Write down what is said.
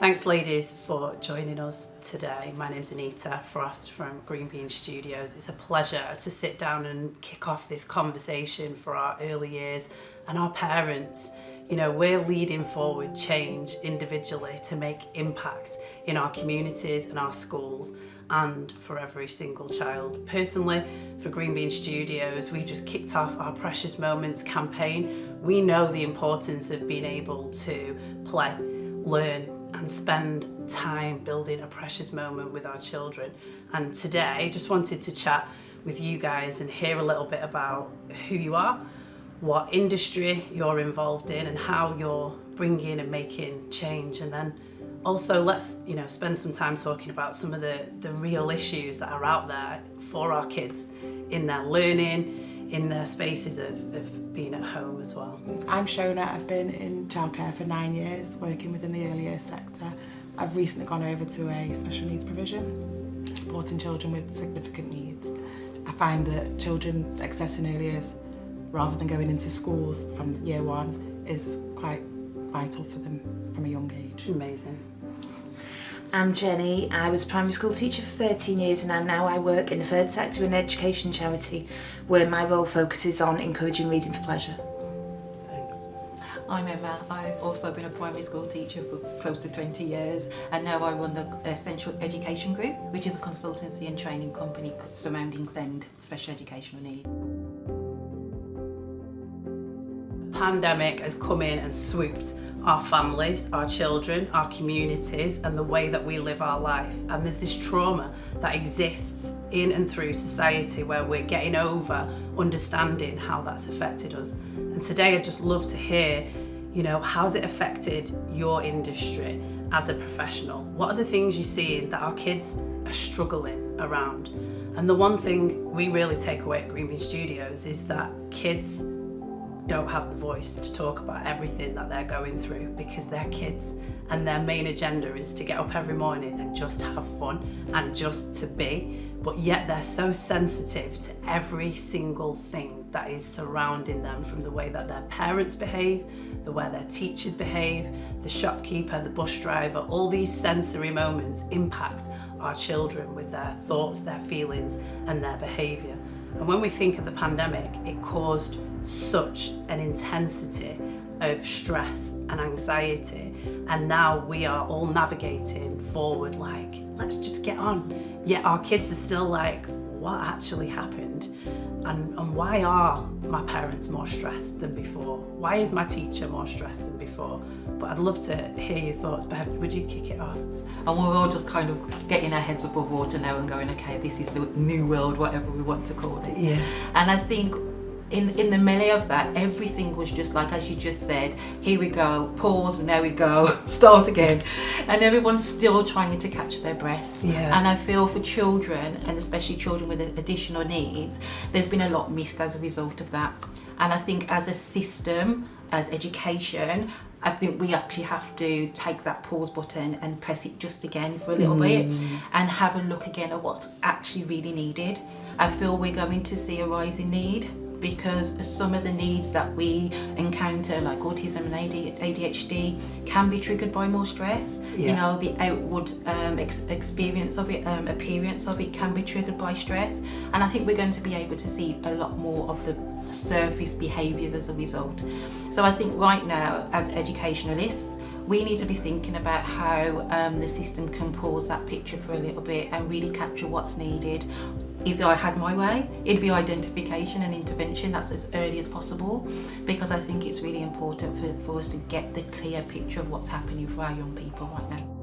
Thanks ladies for joining us today. My name's Anita Frost from Green Bean Studios. It's a pleasure to sit down and kick off this conversation for our early years and our parents. You know, we're leading forward change individually to make impact in our communities and our schools and for every single child. Personally, for Green Bean Studios, we just kicked off our Precious Moments campaign. We know the importance of being able to play, learn and spend time building a precious moment with our children. And today, I just wanted to chat with you guys and hear a little bit about who you are, what industry you're involved in and how you're bringing and making change. And then also let's spend some time talking about some of the real issues that are out there for our kids in their learning, in their spaces of being at home as well. I'm Shona. I've been in childcare for 9 years, working within the early years sector. I've recently gone over to a special needs provision, supporting children with significant needs. I find that children accessing early years, rather than going into schools from year one, is quite vital for them from a young age. Amazing. I'm Jenny. I was a primary school teacher for 13 years and now I work in the third sector in an education charity where my role focuses on encouraging reading for pleasure. Thanks. I'm Emma. I've also been a primary school teacher for close to 20 years and now I run the Essential Education Group, which is a consultancy and training company surrounding SEND, special educational needs. Pandemic has come in and swooped our families, our children, our communities and the way that we live our life. And there's this trauma that exists in and through society where we're getting over understanding how that's affected us. And today I'd just love to hear, how's it affected your industry as a professional? What are the things you're seeing that our kids are struggling around? And the one thing we really take away at Green Bean Studios is that kids don't have the voice to talk about everything that they're going through because they're kids and their main agenda is to get up every morning and just have fun and just to be, but yet they're so sensitive to every single thing that is surrounding them, from the way that their parents behave, the way their teachers behave, the shopkeeper, the bus driver. All these sensory moments impact our children with their thoughts, their feelings and their behaviour. And when we think of the pandemic, it caused such an intensity of stress and anxiety, and now we are all navigating forward like, let's just get on. Yet our kids are still like, what actually happened? And why are my parents more stressed than before? Why is my teacher more stressed than before? But I'd love to hear your thoughts. Bev, would you kick it off? And we're all just kind of getting our heads above water now and going, okay, this is the new world, whatever we want to call it. Yeah. And I think in the melee of that, everything was just like, as you just said, here we go, pause, and there we go, start again. And everyone's still trying to catch their breath. Yeah. And I feel for children, and especially children with additional needs, there's been a lot missed as a result of that. And I think as a system, as education, I think we actually have to take that pause button and press it just again for a little bit and have a look again at what's actually really needed. I feel we're going to see a rise in need, because some of the needs that we encounter, like autism and ADHD, can be triggered by more stress. Yeah. The outward experience of it, appearance of it can be triggered by stress. And I think we're going to be able to see a lot more of the surface behaviours as a result. So I think right now, as educationalists, we need to be thinking about how the system can pause that picture for a little bit and really capture what's needed. If I had my way, it'd be identification and intervention. That's as early as possible, because I think it's really important for us to get the clear picture of what's happening for our young people right now.